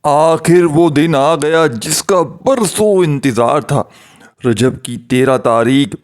آخر وہ دن آ گیا جس کا برسوں انتظار تھا۔ رجب کی 13 تاریخ،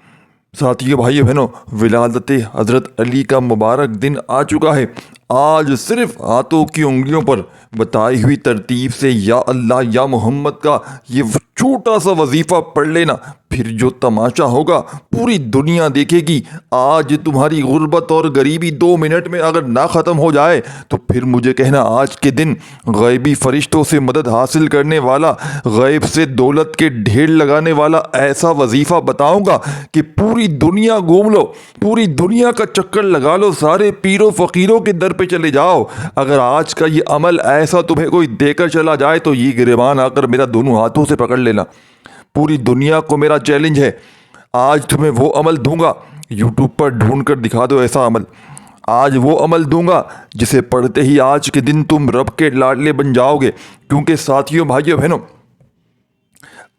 ساتھیو بھائیو بہنوں، ولادت حضرت علی کا مبارک دن آ چکا ہے۔ آج صرف ہاتھوں کی انگلیوں پر بتائی ہوئی ترتیب سے یا اللہ یا محمد کا یہ چھوٹا سا وظیفہ پڑھ لینا، پھر جو تماشا ہوگا پوری دنیا دیکھے گی۔ آج تمہاری غربت اور غریبی 2 منٹ میں اگر نہ ختم ہو جائے تو پھر مجھے کہنا آج کے دن غیبی فرشتوں سے مدد حاصل کرنے والا، غیب سے دولت کے ڈھیر لگانے والا ایسا وظیفہ بتاؤں گا کہ پوری دنیا گھوم لو، پوری دنیا کا چکر لگا لو، سارے پیروں فقیروں کے در پہ چلے جاؤ۔ اگر آج کا یہ عمل ایسا تمہیں کوئی دے کر چلا جائے تو یہ گریبان آ کر میرا دونوں ہاتھوں سے پکڑ لینا۔ پوری دنیا کو میرا چیلنج ہے، آج تمہیں وہ عمل دوں گا، یوٹیوب پر ڈھونڈ کر دکھا دو ایسا عمل۔ آج وہ عمل دوں گا جسے پڑھتے ہی آج کے دن تم رب کے لاڈلے بن جاؤ گے۔ کیونکہ ساتھیوں بھائیوں بہنوں،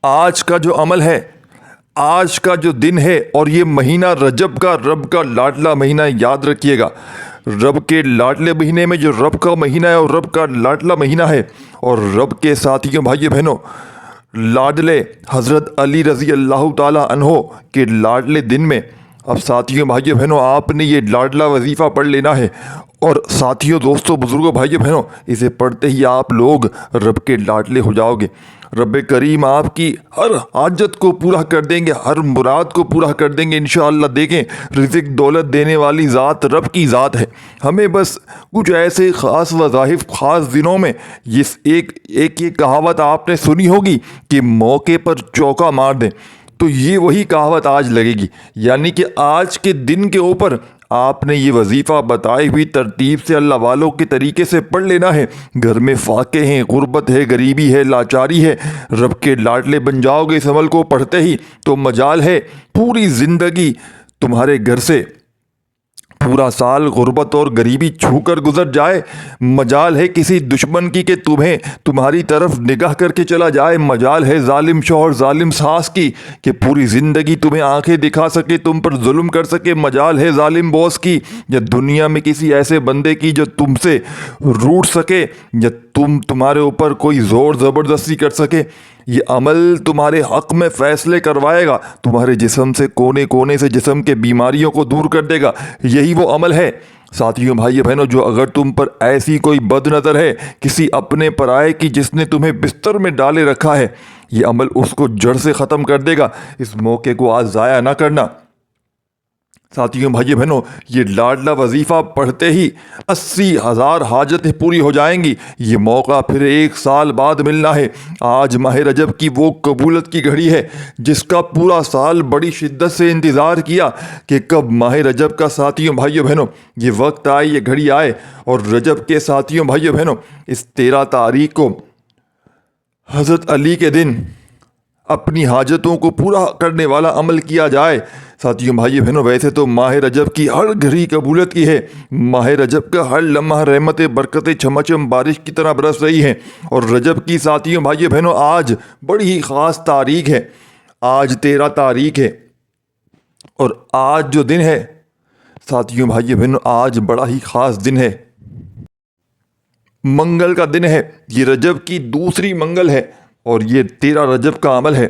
آج کا جو عمل ہے، آج کا جو دن ہے اور یہ مہینہ رجب کا رب کا لاڈلا مہینہ، یاد رکھیے گا، رب کے لاڈلے مہینے میں جو رب کا مہینہ ہے اور رب کا لاڈلا مہینہ ہے، اور رب کے ساتھیوں بھائیوں بہنوں لاڈلے حضرت علی رضی اللہ تعالیٰ عنہ کے لاڈلے دن میں اب ساتھیوں بھائیوں بہنوں آپ نے یہ لاڈلا وظیفہ پڑھ لینا ہے۔ اور ساتھیوں، دوستوں، بزرگوں، بھائیوں بہنوں، اسے پڑھتے ہی آپ لوگ رب کے لاڈلے ہو جاؤ گے۔ رب کریم آپ کی ہر حاجت کو پورا کر دیں گے، ہر مراد کو پورا کر دیں گے انشاءاللہ۔ دیکھیں، رزق دولت دینے والی ذات رب کی ذات ہے، ہمیں بس کچھ ایسے خاص وظائف خاص دنوں میں، ایک یہ کہاوت آپ نے سنی ہوگی کہ موقع پر چوکا مار دیں، تو یہ وہی کہاوت آج لگے گی۔ یعنی کہ آج کے دن کے اوپر آپ نے یہ وظیفہ بتائی ہوئی ترتیب سے اللہ والوں کے طریقے سے پڑھ لینا ہے۔ گھر میں فاقے ہیں، غربت ہے، غریبی ہے، لاچاری ہے، رب کے لاڈلے بن جاؤ گے اس عمل کو پڑھتے ہی تو مجال ہے پوری زندگی تمہارے گھر سے پورا سال غربت اور غریبی چھو کر گزر جائے۔ مجال ہے کسی دشمن کی کہ تمہاری طرف نگاہ کر کے چلا جائے۔ مجال ہے ظالم شوہر ظالم ساس کی کہ پوری زندگی تمہیں آنکھیں دکھا سکے، تم پر ظلم کر سکے۔ مجال ہے ظالم باس کی، یا دنیا میں کسی ایسے بندے کی جو تم سے روٹ سکے، یا تمہارے اوپر کوئی زور زبردستی کر سکے۔ یہ عمل تمہارے حق میں فیصلے کروائے گا، تمہارے جسم سے کونے کونے سے جسم کے بیماریوں کو دور کر دے گا۔ یہی وہ عمل ہے ساتھیوں بھائیو بہنوں، جو اگر تم پر ایسی کوئی بد نظر ہے کسی اپنے پرائے کی جس نے تمہیں بستر میں ڈالے رکھا ہے، یہ عمل اس کو جڑ سے ختم کر دے گا۔ اس موقع کو آج ضائع نہ کرنا۔ ساتھیوں بھائیو بہنوں، یہ لاڈلا وظیفہ پڑھتے ہی 80,000 حاجتیں پوری ہو جائیں گی۔ یہ موقع پھر 1 سال بعد ملنا ہے۔ آج ماہ رجب کی وہ قبولت کی گھڑی ہے جس کا پورا سال بڑی شدت سے انتظار کیا کہ کب ماہ رجب کا ساتھیوں بھائیو بہنوں یہ وقت آئے، یہ گھڑی آئے۔ اور رجب کے ساتھیوں بھائیو بہنوں اس 13 تاریخ کو حضرت علی کے دن اپنی حاجتوں کو پورا کرنے والا عمل کیا جائے۔ ساتھیوں بھائیو بہنوں، ویسے تو ماہ رجب کی ہر گھڑی قبولت کی ہے، ماہ رجب کا ہر لمحہ رحمتیں برکتیں چھمچم بارش کی طرح برس رہی ہیں۔ اور رجب کی ساتھیوں بھائیو بہنوں آج بڑی ہی خاص تاریخ ہے، آج 13 تاریخ ہے۔ اور آج جو دن ہے ساتھیوں بھائیو بہنوں، آج بڑا ہی خاص دن ہے، منگل کا دن ہے۔ یہ رجب کی دوسری منگل ہے اور یہ 13 رجب کا عمل ہے۔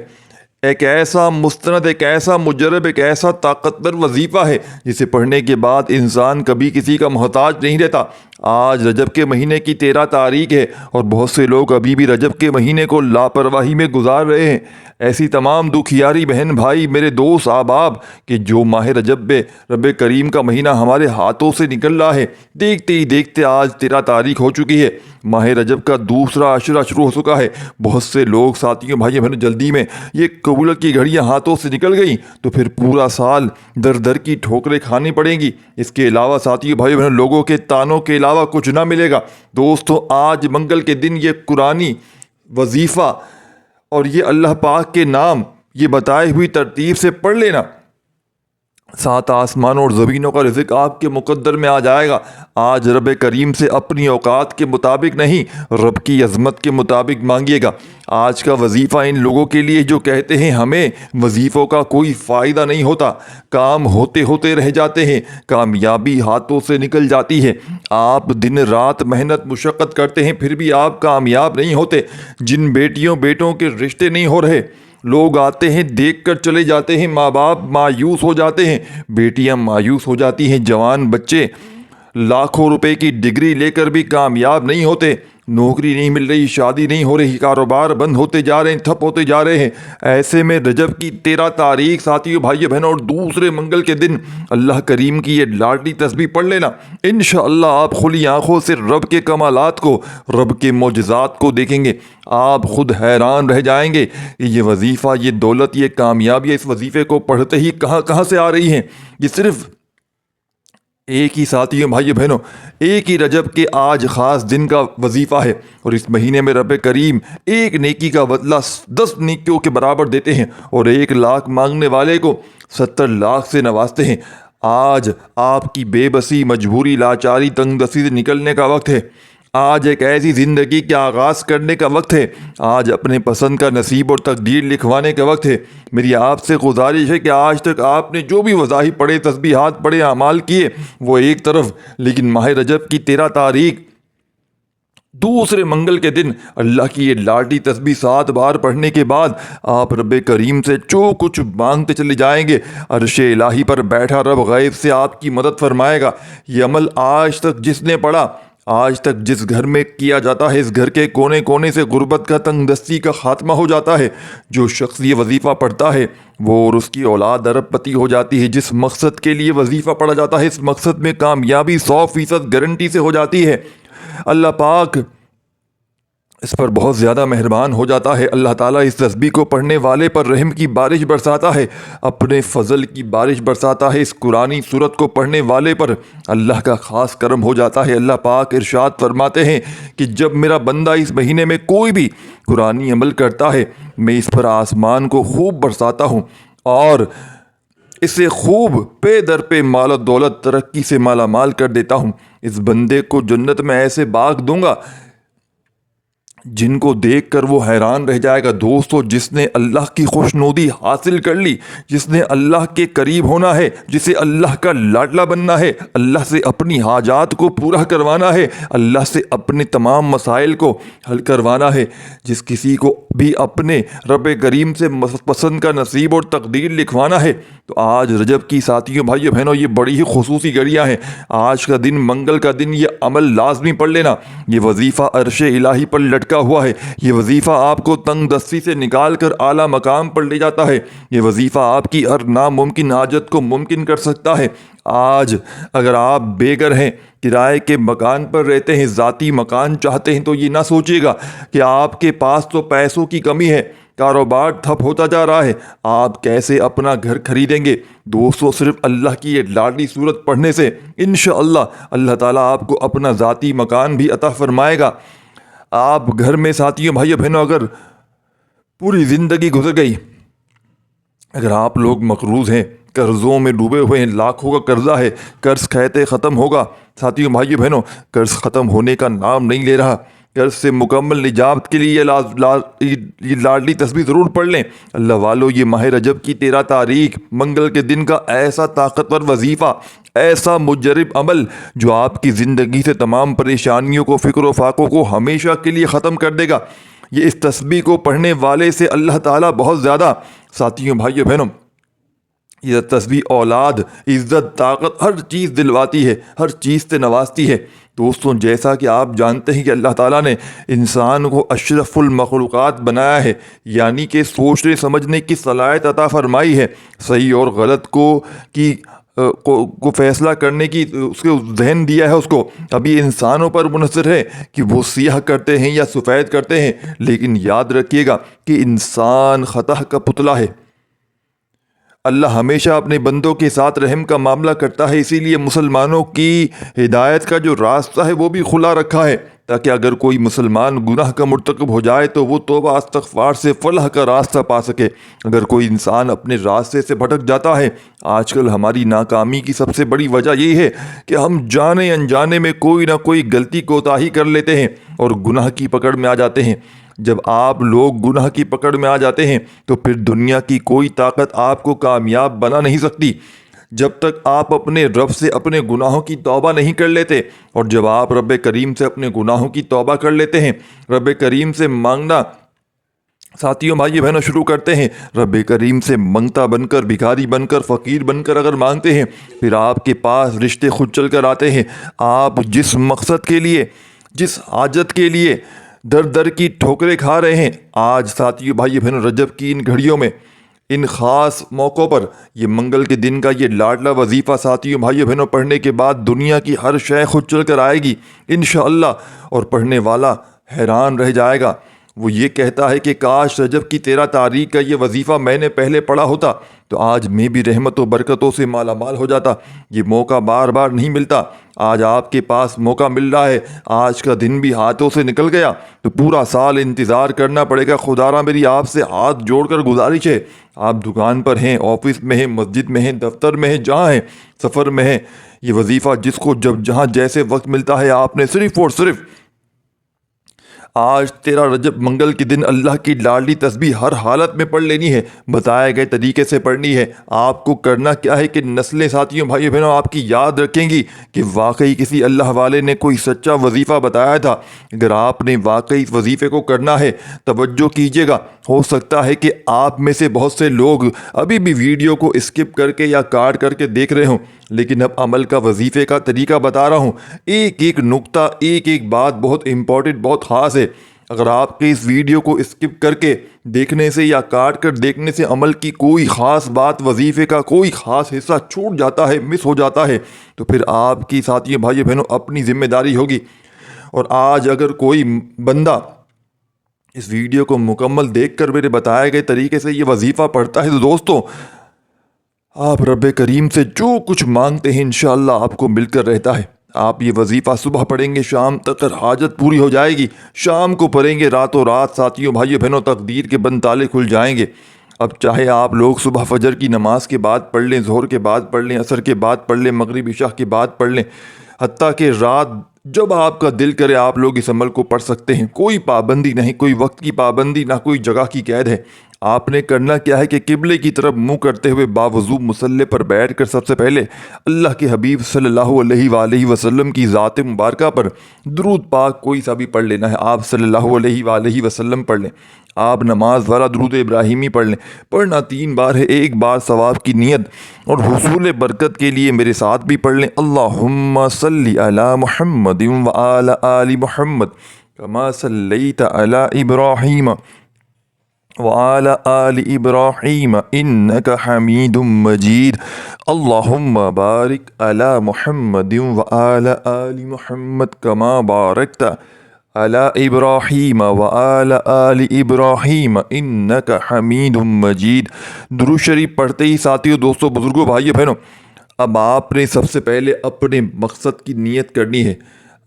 ایک ایسا مستند، ایک ایسا مجرب، ایک ایسا طاقتور وظیفہ ہے جسے پڑھنے کے بعد انسان کبھی کسی کا محتاج نہیں رہتا۔ آج رجب کے مہینے کی 13 تاریخ ہے اور بہت سے لوگ ابھی بھی رجب کے مہینے کو لاپرواہی میں گزار رہے ہیں۔ ایسی تمام دکھیاری بہن بھائی، میرے دوست احباب، کہ جو ماہ رجب میں رب کریم کا مہینہ ہمارے ہاتھوں سے نکل رہا ہے، دیکھتے ہی دیکھتے آج 13 تاریخ ہو چکی ہے، ماہ رجب کا دوسرا عشرہ شروع ہو چکا ہے۔ بہت سے لوگ ساتھیوں بھائیوں بہنوں جلدی میں یہ قبولت کی گھڑیاں ہاتھوں سے نکل گئیں تو پھر پورا سال در در کی ٹھوکریں کھانی پڑیں گی۔ اس کے علاوہ ساتھیوں بھائیوں بہنوں لوگوں کے تانوں کے علاوہ کچھ نہ ملے گا۔ دوستوں، آج منگل کے دن یہ قرآنی وظیفہ اور یہ اللہ پاک کے نام یہ بتائی ہوئی ترتیب سے پڑھ لینا، 7 آسمانوں اور زمینوں کا رزق آپ کے مقدر میں آ جائے گا۔ آج رب کریم سے اپنی اوقات کے مطابق نہیں، رب کی عظمت کے مطابق مانگیے گا۔ آج کا وظیفہ ان لوگوں کے لیے جو کہتے ہیں ہمیں وظیفوں کا کوئی فائدہ نہیں ہوتا، کام ہوتے ہوتے رہ جاتے ہیں، کامیابی ہاتھوں سے نکل جاتی ہے۔ آپ دن رات محنت مشقت کرتے ہیں پھر بھی آپ کامیاب نہیں ہوتے۔ جن بیٹیوں بیٹوں کے رشتے نہیں ہو رہے، لوگ آتے ہیں دیکھ کر چلے جاتے ہیں، ماں باپ مایوس ہو جاتے ہیں، بیٹیاں مایوس ہو جاتی ہیں، جوان بچے لاکھوں روپے کی ڈگری لے کر بھی کامیاب نہیں ہوتے، نوکری نہیں مل رہی، شادی نہیں ہو رہی، کاروبار بند ہوتے جا رہے ہیں، ٹھپ ہوتے جا رہے ہیں۔ ایسے میں رجب کی 13 تاریخ ساتھیوں بھائیو بہنوں اور دوسرے منگل کے دن اللہ کریم کی یہ لاڈلی تسبیح پڑھ لینا، انشاءاللہ آپ کھلی آنکھوں سے رب کے کمالات کو، رب کے معجزات کو دیکھیں گے۔ آپ خود حیران رہ جائیں گے کہ یہ وظیفہ، یہ دولت، یہ کامیابی اس وظیفے کو پڑھتے ہی کہاں کہاں سے آ رہی ہیں۔ یہ صرف ایک ہی ساتھیوں بھائیو بہنوں، ایک ہی رجب کے آج خاص دن کا وظیفہ ہے، اور اس مہینے میں رب کریم ایک نیکی کا بدلہ 10 نیکیوں کے برابر دیتے ہیں، اور 1 لاکھ مانگنے والے کو 70 لاکھ سے نوازتے ہیں۔ آج آپ کی بے بسی، مجبوری، لاچاری، تنگ دستی سے نکلنے کا وقت ہے۔ آج ایک ایسی زندگی کا آغاز کرنے کا وقت ہے۔ آج اپنے پسند کا نصیب اور تقدیر لکھوانے کا وقت ہے۔ میری آپ سے گزارش ہے کہ آج تک آپ نے جو بھی وظائف پڑھے، تسبیحات پڑھے، اعمال کیے، وہ ایک طرف، لیکن ماہ رجب کی 13 تاریخ دوسرے منگل کے دن اللہ کی یہ لاڈلی تسبیح 7 بار پڑھنے کے بعد آپ رب کریم سے جو کچھ مانگتے چلے جائیں گے، عرش الہی پر بیٹھا رب غیب سے آپ کی مدد فرمائے گا۔ یہ عمل آج تک جس نے پڑھا، آج تک جس گھر میں کیا جاتا ہے، اس گھر کے کونے کونے سے غربت کا، تنگ دستی کا خاتمہ ہو جاتا ہے۔ جو شخص یہ وظیفہ پڑھتا ہے وہ اور اس کی اولاد ارب پتی ہو جاتی ہے۔ جس مقصد کے لیے وظیفہ پڑھا جاتا ہے، اس مقصد میں کامیابی 100% گارنٹی سے ہو جاتی ہے۔ اللہ پاک اس پر بہت زیادہ مہربان ہو جاتا ہے۔ اللہ تعالیٰ اس تسبیح کو پڑھنے والے پر رحم کی بارش برساتا ہے، اپنے فضل کی بارش برساتا ہے۔ اس قرآنی سورت کو پڑھنے والے پر اللہ کا خاص کرم ہو جاتا ہے۔ اللہ پاک ارشاد فرماتے ہیں کہ جب میرا بندہ اس مہینے میں کوئی بھی قرآنی عمل کرتا ہے، میں اس پر آسمان کو خوب برساتا ہوں اور اسے خوب پے در پہ مال و دولت، ترقی سے مالا مال کر دیتا ہوں۔ اس بندے کو جنت میں ایسے باغ دوں گا جن کو دیکھ کر وہ حیران رہ جائے گا۔ دوستو، جس نے اللہ کی خوشنودی حاصل کر لی، جس نے اللہ کے قریب ہونا ہے، جسے اللہ کا لاڈلا بننا ہے، اللہ سے اپنی حاجات کو پورا کروانا ہے، اللہ سے اپنے تمام مسائل کو حل کروانا ہے، جس کسی کو بھی اپنے رب کریم سے پسند کا نصیب اور تقدیر لکھوانا ہے، تو آج رجب کی ساتھیوں بھائیو بہنوں یہ بڑی ہی خصوصی گھڑیاں ہیں۔ آج کا دن، منگل کا دن، یہ عمل لازمی پڑھ لینا۔ یہ وظیفہ عرش الہی پر لٹکا ہوا ہے۔ یہ وظیفہ آپ کو تنگ دستی سے نکال کر اعلیٰ مقام پر لے جاتا ہے۔ یہ وظیفہ آپ کی ہر ناممکن حاجت کو ممکن کر سکتا ہے۔ آج اگر آپ بے گھر ہیں، کرائے کے مکان پر رہتے ہیں، ذاتی مکان چاہتے ہیں، تو یہ نہ سوچیے گا کہ آپ کے پاس تو پیسوں کی کمی ہے، کاروبار ٹھپ ہوتا جا رہا ہے، آپ کیسے اپنا گھر خریدیں گے۔ دوستو، صرف اللہ کی یہ لاڈلی صورت پڑھنے سے انشاءاللہ اللہ تعالیٰ آپ کو اپنا ذاتی مکان بھی عطا فرمائے گا۔ آپ گھر میں ساتھیوں بھائیوں بہنوں اگر پوری زندگی گزر گئی، اگر آپ لوگ مقروض ہیں، قرضوں میں ڈوبے ہوئے ہیں، لاکھوں کا قرضہ ہے، قرض کہتے ختم ہوگا، ساتھیوں بھائیوں بہنوں قرض ختم ہونے کا نام نہیں لے رہا۔ قرض سے مکمل نجات کے لیے یہ لاڈلی تسبیح ضرور پڑھ لیں۔ اللہ والو، یہ ماہ رجب کی 13 تاریخ منگل کے دن کا ایسا طاقتور وظیفہ، ایسا مجرب عمل جو آپ کی زندگی سے تمام پریشانیوں کو، فکر و فاقوں کو ہمیشہ کے لیے ختم کر دے گا۔ یہ اس تسبیح کو پڑھنے والے سے اللہ تعالیٰ بہت زیادہ، ساتھیوں بھائیوں بہنوں، یہ تسبیح اولاد، عزت، طاقت، ہر چیز دلواتی ہے، ہر چیز سے نوازتی ہے۔ دوستوں، جیسا کہ آپ جانتے ہیں کہ اللہ تعالیٰ نے انسان کو اشرف المخلوقات بنایا ہے، یعنی کہ سوچنے سمجھنے کی صلاحیت عطا فرمائی ہے، صحیح اور غلط کو فیصلہ کرنے کی اس کو ذہن دیا ہے اس کو۔ ابھی انسانوں پر منحصر ہے کہ وہ سیاہ کرتے ہیں یا سفید کرتے ہیں، لیکن یاد رکھیے گا کہ انسان خطا کا پتلا ہے۔ اللہ ہمیشہ اپنے بندوں کے ساتھ رحم کا معاملہ کرتا ہے، اسی لیے مسلمانوں کی ہدایت کا جو راستہ ہے وہ بھی کھلا رکھا ہے۔ تاکہ اگر کوئی مسلمان گناہ کا مرتکب ہو جائے تو وہ توبہ استغفار سے فلاح کا راستہ پا سکے۔ اگر کوئی انسان اپنے راستے سے بھٹک جاتا ہے، آج کل ہماری ناکامی کی سب سے بڑی وجہ یہی ہے کہ ہم جانے انجانے میں کوئی نہ کوئی غلطی کوتاہی کر لیتے ہیں اور گناہ کی پکڑ میں آ جاتے ہیں۔ جب آپ لوگ گناہ کی پکڑ میں آ جاتے ہیں تو پھر دنیا کی کوئی طاقت آپ کو کامیاب بنا نہیں سکتی، جب تک آپ اپنے رب سے اپنے گناہوں کی توبہ نہیں کر لیتے۔ اور جب آپ رب کریم سے اپنے گناہوں کی توبہ کر لیتے ہیں، رب کریم سے مانگنا ساتھیوں بھائی بہنوں شروع کرتے ہیں، رب کریم سے منگتا بن کر، بھکاری بن کر، فقیر بن کر اگر مانگتے ہیں، پھر آپ کے پاس رشتے خود چل کر آتے ہیں۔ آپ جس مقصد کے لیے، جس حاجت کے لیے در در کی ٹھوکریں کھا رہے ہیں، آج ساتھیوں بھائی بہنوں رجب کی ان گھڑیوں میں، ان خاص موقعوں پر، یہ منگل کے دن کا یہ لاڈلا وظیفہ ساتھیوں بھائی بہنوں پڑھنے کے بعد دنیا کی ہر شے خود چل کر آئے گی انشاءاللہ، اور پڑھنے والا حیران رہ جائے گا۔ وہ یہ کہتا ہے کہ کاش رجب کی 13 تاریخ کا یہ وظیفہ میں نے پہلے پڑھا ہوتا تو آج میں بھی رحمت و برکتوں سے مالا مال ہو جاتا۔ یہ موقع بار بار نہیں ملتا، آج آپ کے پاس موقع مل رہا ہے، آج کا دن بھی ہاتھوں سے نکل گیا تو پورا سال انتظار کرنا پڑے گا۔ خدارا میری آپ سے ہاتھ جوڑ کر گزارش ہے، آپ دکان پر ہیں، آفس میں ہیں، مسجد میں ہیں، دفتر میں ہیں، جہاں ہیں، سفر میں ہیں، یہ وظیفہ جس کو جب جہاں جیسے وقت ملتا ہے آپ نے صرف اور صرف آج 13 رجب منگل کے دن اللہ کی لاڈلی تسبیح ہر حالت میں پڑھ لینی ہے، بتائے گئے طریقے سے پڑھنی ہے۔ آپ کو کرنا کیا ہے کہ نسلیں ساتھیوں بھائی بہنوں آپ کی یاد رکھیں گی کہ واقعی کسی اللہ والے نے کوئی سچا وظیفہ بتایا تھا۔ اگر آپ نے واقعی اس وظیفے کو کرنا ہے، توجہ کیجیے گا، ہو سکتا ہے کہ آپ میں سے بہت سے لوگ ابھی بھی ویڈیو کو اسکپ کر کے یا کاٹ کر کے دیکھ رہے ہوں، لیکن اب عمل کا وظیفے کا طریقہ بتا رہا ہوں۔ ایک ایک نقطہ، ایک ایک بات بہت امپورٹنٹ، بہت خاص ہے۔ اگر آپ کے اس ویڈیو کو اسکپ کر کے دیکھنے سے یا کاٹ کر دیکھنے سے عمل کی کوئی خاص بات، وظیفے کا کوئی خاص حصہ چھوٹ جاتا ہے، مس ہو جاتا ہے، تو پھر آپ کی ساتھیوں بھائی بہنوں اپنی ذمہ داری ہوگی۔ اور آج اگر کوئی بندہ اس ویڈیو کو مکمل دیکھ کر میرے بتائے گئے طریقے سے یہ وظیفہ پڑھتا ہے تو دوستوں آپ رب کریم سے جو کچھ مانگتے ہیں انشاءاللہ آپ کو مل کر رہتا ہے۔ آپ یہ وظیفہ صبح پڑھیں گے، شام تک حاجت پوری ہو جائے گی، شام کو پڑھیں گے، راتوں رات ساتھیوں بھائیوں بہنوں تقدیر کے بند تالے کھل جائیں گے۔ اب چاہے آپ لوگ صبح فجر کی نماز کے بعد پڑھ لیں، ظہر کے بعد پڑھ لیں، عصر کے بعد پڑھ لیں، مغرب عشاء کے بعد پڑھ لیں، حتیٰ کہ رات جب آپ کا دل کرے آپ لوگ اس عمل کو پڑھ سکتے ہیں، کوئی پابندی نہیں، کوئی وقت کی پابندی نہ کوئی جگہ کی قید ہے۔ آپ نے کرنا کیا ہے کہ قبلے کی طرف منہ کرتے ہوئے باوضو مصلی پر بیٹھ کر سب سے پہلے اللہ کے حبیب صلی اللہ علیہ وآلہ وسلم کی ذات مبارکہ پر درود پاک کوئی سا بھی پڑھ لینا ہے۔ آپ صلی اللہ علیہ وآلہ وسلم پڑھ لیں، آپ نماز والا درود ابراہیمی پڑھ لیں، پڑھنا 3 بار ہے، 1 بار ثواب کی نیت اور حصول برکت کے لیے میرے ساتھ بھی پڑھ لیں۔ اللہم صلی علی محمد وعلی آل محمد کما صلیت علی ابراہیم وعلى آل ابراہیم انک حمید مجید۔ اللہم بارک علی محمد وعلى آل محمد کما بارکت علی ابراہیم وعلى آل ابراہیم انک حمید مجید۔ درود شریف پڑھتے ہی ساتھیوں، دوستوں، بزرگوں، بھائیوں بہنوں، اب آپ نے سب سے پہلے اپنے مقصد کی نیت کرنی ہے۔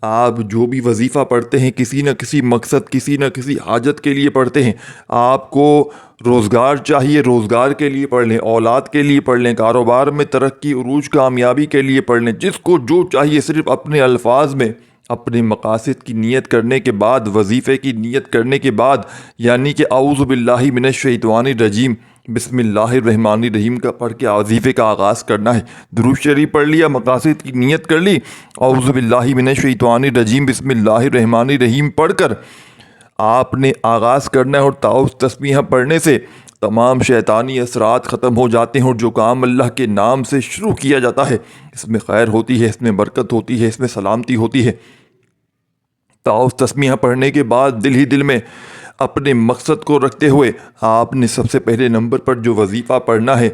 آپ جو بھی وظیفہ پڑھتے ہیں کسی نہ کسی مقصد، کسی نہ کسی حاجت کے لیے پڑھتے ہیں۔ آپ کو روزگار چاہیے، روزگار کے لیے پڑھ لیں، اولاد کے لیے پڑھ لیں، کاروبار میں ترقی عروج کامیابی کے لیے پڑھ لیں، جس کو جو چاہیے صرف اپنے الفاظ میں اپنے مقاصد کی نیت کرنے کے بعد، وظیفے کی نیت کرنے کے بعد، یعنی کہ اعوذ باللہ من الشیطان الرجیم بسم اللہ الرحمن الرحیم کا پڑھ کے وظیفے کا آغاز کرنا ہے۔ درود شریف پڑھ لیا، مقاصد کی نیت کر لی، اعوذ باللہ من الشیطان الرجیم بسم اللہ الرحمن الرحیم پڑھ کر آپ نے آغاز کرنا ہے۔ اور تعوذ تسبیحہ پڑھنے سے تمام شیطانی اثرات ختم ہو جاتے ہیں، اور جو کام اللہ کے نام سے شروع کیا جاتا ہے اس میں خیر ہوتی ہے، اس میں برکت ہوتی ہے، اس میں سلامتی ہوتی ہے۔ تعوذ تسبیحہ پڑھنے کے بعد دل ہی دل میں اپنے مقصد کو رکھتے ہوئے آپ نے سب سے پہلے نمبر پر جو وظیفہ پڑھنا ہے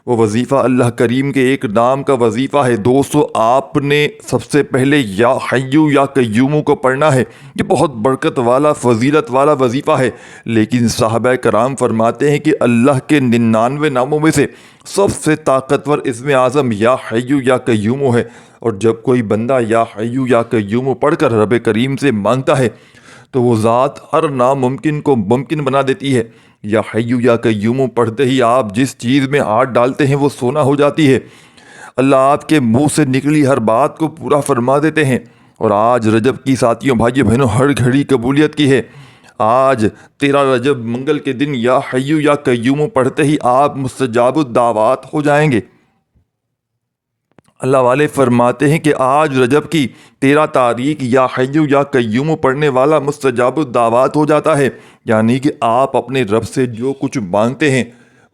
وہ وظیفہ اللہ کریم کے ایک نام کا وظیفہ ہے۔ دوستو، آپ نے سب سے پہلے یا حیو یا قیوم کو پڑھنا ہے۔ یہ بہت برکت والا، فضیلت والا وظیفہ ہے، لیکن صحابہ کرام فرماتے ہیں کہ اللہ کے 99 ناموں میں سے سب سے طاقتور اسم اعظم یا حیو یا قیوم ہے، اور جب کوئی بندہ یا حیو یا قیوم پڑھ کر رب کریم سے مانگتا ہے تو وہ ذات ہر ناممکن کو ممکن بنا دیتی ہے۔ یا حیو یا قیوم پڑھتے ہی آپ جس چیز میں ہاتھ ڈالتے ہیں وہ سونا ہو جاتی ہے۔ اللہ آپ کے منہ سے نکلی ہر بات کو پورا فرما دیتے ہیں۔ اور آج رجب کی ساتھیوں، بھائیو بہنوں، ہر گھڑی قبولیت کی ہے۔ آج 13 رجب منگل کے دن یا حیو یا قیوم پڑھتے ہی آپ مستجاب الدعوات ہو جائیں گے۔ اللہ والے فرماتے ہیں کہ آج رجب کی 13 تاریخ یا حیو یا قیوم پڑھنے والا مستجاب الدعوات ہو جاتا ہے، یعنی کہ آپ اپنے رب سے جو کچھ مانگتے ہیں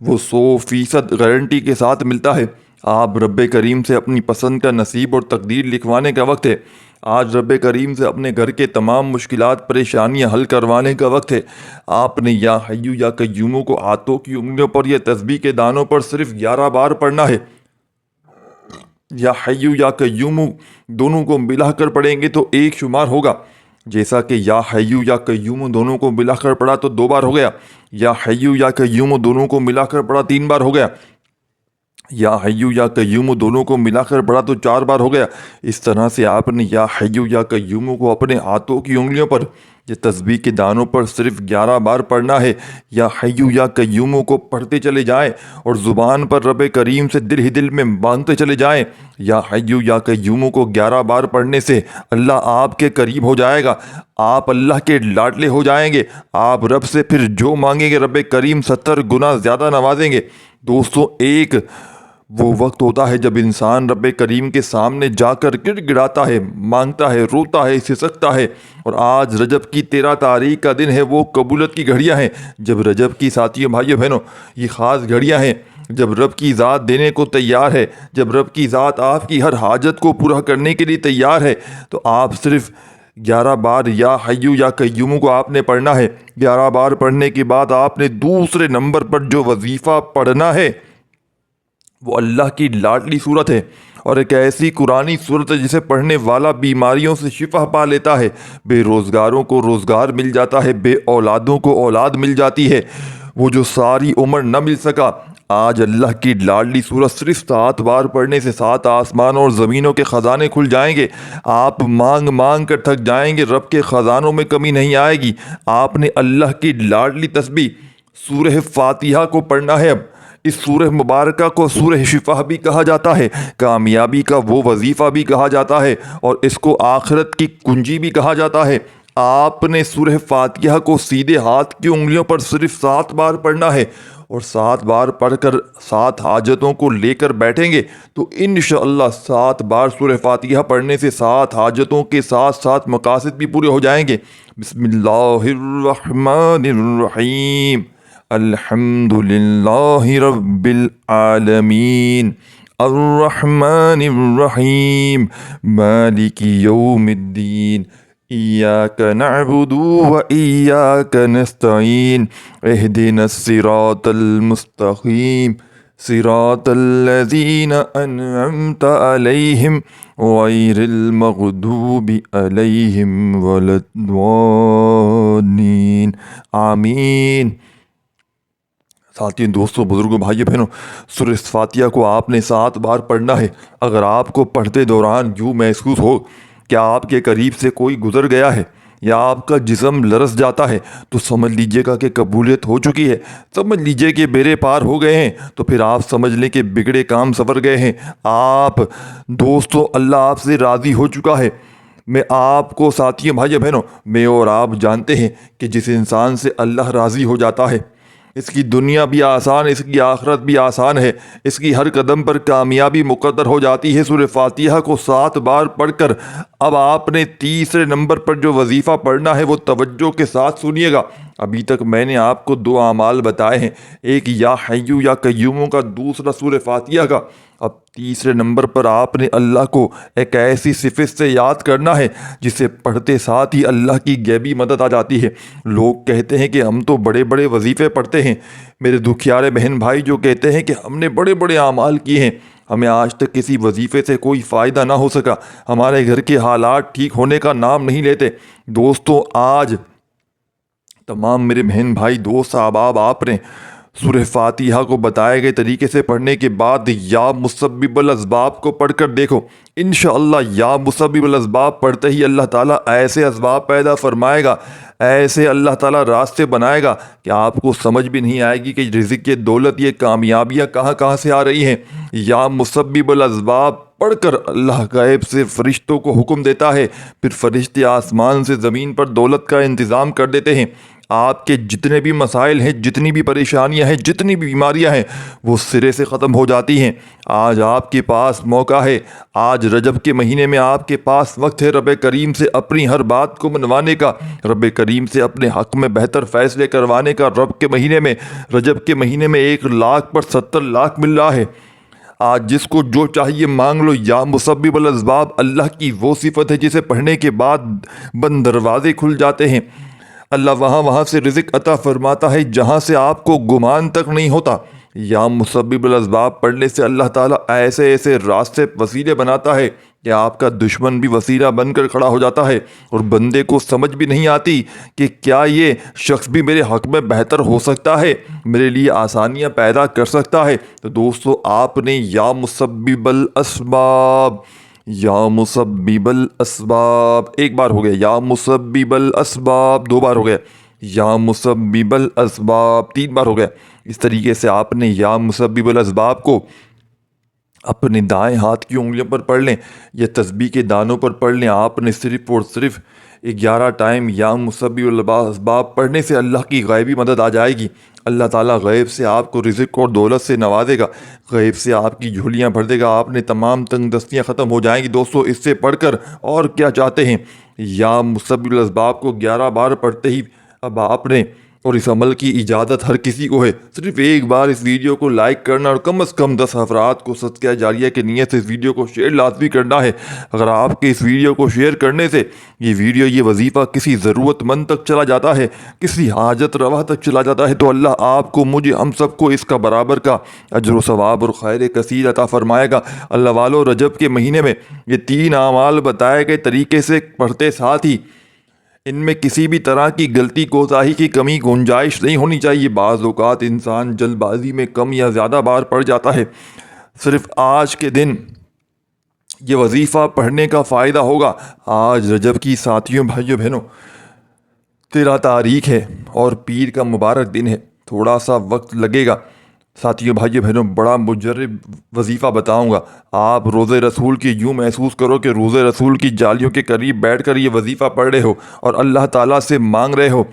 وہ 100% گارنٹی کے ساتھ ملتا ہے۔ آپ رب کریم سے اپنی پسند کا نصیب اور تقدیر لکھوانے کا وقت ہے۔ آج رب کریم سے اپنے گھر کے تمام مشکلات، پریشانیاں حل کروانے کا وقت ہے۔ آپ نے یا حیو یا قیوم کو ہاتھوں کی انگلیوں پر یا تسبیح کے دانوں پر صرف 11 بار پڑھنا ہے۔ یا حیو یا قیوم دونوں کو ملا کر پڑھیں گے تو ایک شمار ہوگا، جیسا کہ یا حیو یا قیوم دونوں کو ملا کر پڑھا تو 2 بار ہو گیا، یا حیو یا قیوم دونوں کو ملا کر پڑھا 3 بار ہو گیا، یا حیو یا قیوم دونوں کو ملا کر پڑھا تو 4 بار ہو گیا۔ اس طرح سے آپ نے یا حیو یا قیوم کو اپنے ہاتھوں کی انگلیوں پر یا تسبیح کے دانوں پر صرف 11 بار پڑھنا ہے۔ یا حیو یا قیوم کو پڑھتے چلے جائیں اور زبان پر رب کریم سے دل ہی دل میں مانگتے چلے جائیں۔ یا حیو یا قیوم کو 11 بار پڑھنے سے اللہ آپ کے قریب ہو جائے گا، آپ اللہ کے لاڈلے ہو جائیں گے۔ آپ رب سے پھر جو مانگیں گے رب کریم 70 گنا زیادہ نوازیں گے۔ دوستو، ایک وہ وقت ہوتا ہے جب انسان رب کریم کے سامنے جا کر گڑ گڑاتا ہے، مانگتا ہے، روتا ہے، سسکتا ہے، اور آج رجب کی 13 تاریخ کا دن ہے۔ وہ قبولت کی گھڑیاں ہیں جب رجب کی ساتھیوں، بھائیو بہنوں، یہ خاص گھڑیاں ہیں جب رب کی ذات دینے کو تیار ہے، جب رب کی ذات آپ کی ہر حاجت کو پورا کرنے کے لیے تیار ہے۔ تو آپ صرف 11 بار یا حیو یا قیوم کو آپ نے پڑھنا ہے۔ 11 بار پڑھنے کے بعد آپ نے دوسرے نمبر پر جو وظیفہ پڑھنا ہے وہ اللہ کی لاڈلی صورت ہے، اور ایک ایسی قرآنی صورت ہے جسے پڑھنے والا بیماریوں سے شفا پا لیتا ہے، بے روزگاروں کو روزگار مل جاتا ہے، بے اولادوں کو اولاد مل جاتی ہے، وہ جو ساری عمر نہ مل سکا۔ آج اللہ کی لاڈلی صورت صرف 7 بار پڑھنے سے 7 آسمان اور زمینوں کے خزانے کھل جائیں گے۔ آپ مانگ مانگ کر تھک جائیں گے، رب کے خزانوں میں کمی نہیں آئے گی۔ آپ نے اللہ کی لاڈلی تسبیح سورہ فاتحہ کو پڑھنا ہے۔ اب اس سورہ مبارکہ کو سورہ شفا بھی کہا جاتا ہے، کامیابی کا وہ وظیفہ بھی کہا جاتا ہے، اور اس کو آخرت کی کنجی بھی کہا جاتا ہے۔ آپ نے سورہ فاتحہ کو سیدھے ہاتھ کی انگلیوں پر صرف 7 بار پڑھنا ہے، اور 7 بار پڑھ کر 7 حاجتوں کو لے کر بیٹھیں گے تو انشاءاللہ 7 بار سورہ فاتحہ پڑھنے سے 7 حاجتوں کے ساتھ 7 مقاصد بھی پورے ہو جائیں گے۔ بسم اللہ الرحمن الرحیم، الحمد للہ رب العالمین، الرحمن الرحیم، مالک یوم الدین، ایاک نعبد و ایاک نستعین، اہدنا الصراط المستقیم، صراط الذین انعمت علیہم غیر المغضوب علیہم ولا الضالین، آمین۔ ساتھیوں، دوستوں، بزرگوں، بھائیو بہنوں، سورہ فاتحہ کو آپ نے 7 بار پڑھنا ہے۔ اگر آپ کو پڑھتے دوران یوں محسوس ہو کہ آپ کے قریب سے کوئی گزر گیا ہے یا آپ کا جسم لرز جاتا ہے تو سمجھ لیجئے گا کہ قبولیت ہو چکی ہے، سمجھ لیجئے کہ بیڑے پار ہو گئے ہیں، تو پھر آپ سمجھ لیں کہ بگڑے کام سنور گئے ہیں۔ آپ دوستو، اللہ آپ سے راضی ہو چکا ہے۔ میں آپ کو، ساتھیوں، بھائیو بہنوں، میں اور آپ جانتے ہیں کہ جس انسان سے اللہ راضی ہو جاتا ہے اس کی دنیا بھی آسان، اس کی آخرت بھی آسان ہے، اس کی ہر قدم پر کامیابی مقدر ہو جاتی ہے۔ سورہ فاتحہ کو 7 بار پڑھ کر اب آپ نے تیسرے نمبر پر جو وظیفہ پڑھنا ہے وہ توجہ کے ساتھ سنیے گا۔ ابھی تک میں نے آپ کو 2 اعمال بتائے ہیں، ایک یا حیو یا قیوم کا، دوسرا سورہ فاتحہ کا۔ اب تیسرے نمبر پر آپ نے اللہ کو ایک ایسی صفت سے یاد کرنا ہے جسے پڑھتے ساتھ ہی اللہ کی غیبی مدد آ جاتی ہے۔ لوگ کہتے ہیں کہ ہم تو بڑے بڑے وظیفے پڑھتے ہیں، میرے دکھیارے بہن بھائی جو کہتے ہیں کہ ہم نے بڑے بڑے اعمال کیے ہیں، ہمیں آج تک کسی وظیفے سے کوئی فائدہ نہ ہو سکا، ہمارے گھر کے حالات ٹھیک ہونے کا نام نہیں لیتے۔ دوستو، آج تمام میرے بہن بھائی دوست احباب، آپ نے سورہ فاتحہ کو بتائے گئے طریقے سے پڑھنے کے بعد یا مسبب الاسباب کو پڑھ کر دیکھو۔ انشاءاللہ یا مسبب الاسباب پڑھتے ہی اللہ تعالیٰ ایسے اسباب پیدا فرمائے گا، ایسے اللہ تعالیٰ راستے بنائے گا کہ آپ کو سمجھ بھی نہیں آئے گی کہ رزق، یہ دولت، یہ کامیابیاں کہاں کہاں سے آ رہی ہیں۔ یا مسبب الاسباب پڑھ کر اللہ غیب سے فرشتوں کو حکم دیتا ہے، پھر فرشتے آسمان سے زمین پر دولت کا انتظام کر دیتے ہیں۔ آپ کے جتنے بھی مسائل ہیں، جتنی بھی پریشانیاں ہیں، جتنی بھی بیماریاں ہیں، وہ سرے سے ختم ہو جاتی ہیں۔ آج آپ کے پاس موقع ہے، آج رجب کے مہینے میں آپ کے پاس وقت ہے رب کریم سے اپنی ہر بات کو منوانے کا، رب کریم سے اپنے حق میں بہتر فیصلے کروانے کا۔ رب کے مہینے میں، رجب کے مہینے میں 1 لاکھ پر 70 لاکھ مل رہا ہے۔ آج جس کو جو چاہیے مانگ لو۔ یا مسبب الاسباب اللہ کی وہ صفت ہے جسے پڑھنے کے بعد بند دروازے کھل جاتے ہیں۔ اللہ وہاں سے رزق عطا فرماتا ہے جہاں سے آپ کو گمان تک نہیں ہوتا۔ یا مسبب الاسباب پڑھنے سے اللہ تعالیٰ ایسے ایسے راستے وسیلے بناتا ہے کہ آپ کا دشمن بھی وسیلہ بن کر کھڑا ہو جاتا ہے، اور بندے کو سمجھ بھی نہیں آتی کہ کیا یہ شخص بھی میرے حق میں بہتر ہو سکتا ہے، میرے لیے آسانیاں پیدا کر سکتا ہے۔ تو دوستو، آپ نے یا مسبب الاسباب، یا مسبب الاسباب، ایک بار ہو گیا، یا مسبب الاسباب 2 بار ہو گیا، یا مسبب الاسباب 3 بار ہو گیا۔ اس طریقے سے آپ نے یا مسبب الاسباب کو اپنے دائیں ہاتھ کی انگلیوں پر پڑھ لیں یا تسبیح کے دانوں پر پڑھ لیں۔ آپ نے صرف اور صرف 11 ٹائم یا مسبب الاسباب پڑھنے سے اللہ کی غیبی مدد آ جائے گی۔ اللہ تعالیٰ غیب سے آپ کو رزق اور دولت سے نوازے گا، غیب سے آپ کی جھولیاں بھر دے گا، آپ نے تمام تنگ دستیاں ختم ہو جائیں گی۔ دوستو، اس سے پڑھ کر اور کیا چاہتے ہیں؟ یا مسبب الاسباب کو 11 بار پڑھتے ہی اب آپ نے، اور اس عمل کی اجازت ہر کسی کو ہے، صرف ایک بار اس ویڈیو کو لائک کرنا اور کم از کم 10 افراد کو صدقہ جاریہ کی نیت سے اس ویڈیو کو شیئر لازمی کرنا ہے۔ اگر آپ کے اس ویڈیو کو شیئر کرنے سے یہ ویڈیو، یہ وظیفہ کسی ضرورت مند تک چلا جاتا ہے، کسی حاجت روا تک چلا جاتا ہے، تو اللہ آپ کو، مجھے، ہم سب کو اس کا برابر کا اجر و ثواب اور خیر کثیر عطا فرمائے گا۔ اللہ والو، رجب کے مہینے میں یہ 3 اعمال بتائے گئے طریقے سے پڑھتے ساتھ ہی ان میں کسی بھی طرح کی غلطی، کوتاہی کی کمی، گنجائش نہیں ہونی چاہیے۔ بعض اوقات انسان جلد بازی میں کم یا زیادہ بار پڑھ جاتا ہے۔ صرف آج کے دن یہ وظیفہ پڑھنے کا فائدہ ہوگا۔ آج رجب کی ساتھیوں، بھائیوں، بہنوں 13 تاریخ ہے اور پیر کا مبارک دن ہے، تھوڑا سا وقت لگے گا۔ ساتھیوں، بھائیوں، بہنوں، بڑا مجرب وظیفہ بتاؤں گا۔ آپ روزے رسول کی یوں محسوس کرو کہ روزے رسول کی جالیوں کے قریب بیٹھ کر یہ وظیفہ پڑھ رہے ہو اور اللہ تعالیٰ سے مانگ رہے ہو،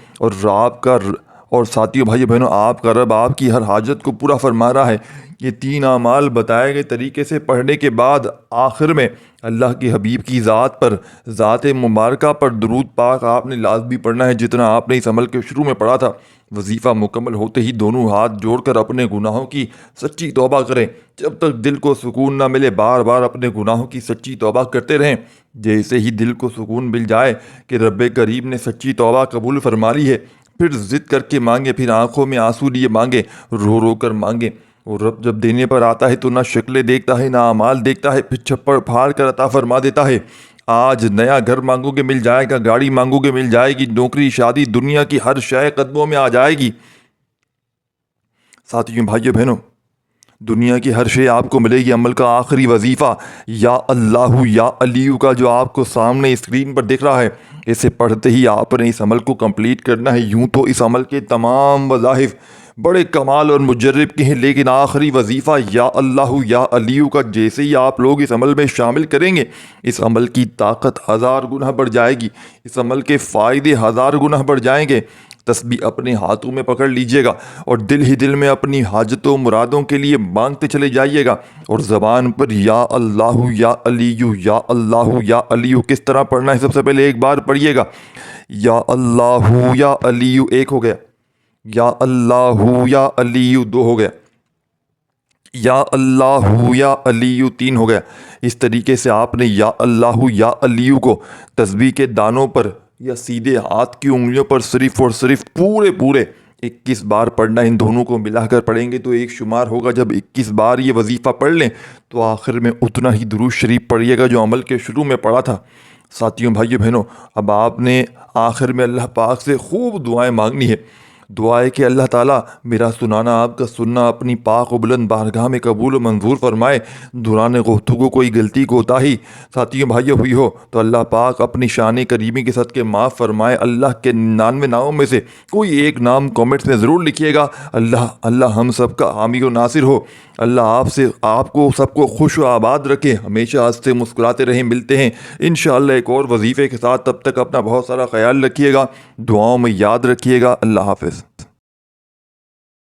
اور ساتھیوں، بھائیوں، بہنوں، آپ کا رب آپ کی ہر حاجت کو پورا فرما رہا ہے۔ یہ 3 اعمال بتائے گئے طریقے سے پڑھنے کے بعد آخر میں اللہ کے حبیب کی ذات پر، ذات مبارکہ پر درود پاک آپ نے لازمی پڑھنا ہے، جتنا آپ نے اس عمل کے شروع میں پڑھا تھا۔ وظیفہ مکمل ہوتے ہی دونوں ہاتھ جوڑ کر اپنے گناہوں کی سچی توبہ کریں۔ جب تک دل کو سکون نہ ملے، بار بار اپنے گناہوں کی سچی توبہ کرتے رہیں۔ جیسے ہی دل کو سکون مل جائے کہ رب کریم نے سچی توبہ قبول فرما لی ہے، پھر ضد کر کے مانگے، پھر آنکھوں میں آنسو لیے مانگے، رو رو کر مانگے۔ اور رب جب دینے پر آتا ہے تو نہ شکلیں دیکھتا ہے، نہ اعمال دیکھتا ہے، پھر چھپڑ پھاڑ کر عطا فرما دیتا ہے۔ آج نیا گھر مانگو گے مل جائے گا، گاڑی مانگو گے مل جائے گی، نوکری، شادی، دنیا کی ہر شے قدموں میں آ جائے گی۔ ساتھیوں، بھائیوں، بہنوں، دنیا کی ہر شے آپ کو ملے گی۔ عمل کا آخری وظیفہ یا اللہ یا علی کا جو آپ کو سامنے اسکرین پر دکھ رہا ہے، اسے پڑھتے ہی آپ نے اس عمل کو کمپلیٹ کرنا ہے۔ یوں تو اس عمل کے تمام وظائف بڑے کمال اور مجرب کے ہیں، لیکن آخری وظیفہ یا اللہ یا علی کا جیسے ہی آپ لوگ اس عمل میں شامل کریں گے، اس عمل کی طاقت 1000 گنا بڑھ جائے گی، اس عمل کے فائدے 1000 گنا بڑھ جائیں گے۔ تسبیح اپنے ہاتھوں میں پکڑ لیجئے گا اور دل ہی دل میں اپنی حاجتوں مرادوں کے لیے مانگتے چلے جائیے گا، اور زبان پر یا اللہ یا علی، یا اللہ یا علی کس طرح پڑھنا ہے؟ سب سے پہلے ایک بار پڑھیے گا، یا اللہ یا علی 1 ہو گیا، یا اللہ یا علی 2 ہو گیا، یا اللہ یا علیو 3 ہو گیا۔ اس طریقے سے آپ نے یا اللہ یا علیو کو تسبیح کے دانوں پر یا سیدھے ہاتھ کی انگلیوں پر صرف اور صرف پورے 21 بار پڑھنا۔ ان دونوں کو ملا کر پڑھیں گے تو ایک شمار ہوگا۔ جب 21 بار یہ وظیفہ پڑھ لیں تو آخر میں اتنا ہی درود شریف پڑھیے گا جو عمل کے شروع میں پڑھا تھا۔ ساتھیوں، بھائیو، بہنوں، اب آپ نے آخر میں اللہ پاک سے خوب دعائیں مانگنی ہے۔ دعا ہے کہ اللہ تعالیٰ میرا سنانا، آپ کا سننا اپنی پاک و بلند بارگاہ میں قبول و منظور فرمائے۔ دوران گفتگو کوئی غلطی کوتاہی ساتھیوں بھائیوں ہوئی ہو تو اللہ پاک اپنی شان کریمی کے صدقے معاف فرمائے۔ اللہ کے 99 ناموں میں سے کوئی ایک نام کامنٹس میں ضرور لکھیے گا۔ اللہ ہم سب کا حامی و ناصر ہو۔ اللہ آپ کو سب کو خوش و آباد رکھے، ہمیشہ ہنستے مسکراتے رہیں۔ ملتے ہیں انشاءاللہ ایک اور وظیفے کے ساتھ، تب تک اپنا بہت سارا خیال رکھیے گا، دعاؤں میں یاد رکھیے گا۔ اللہ حافظ۔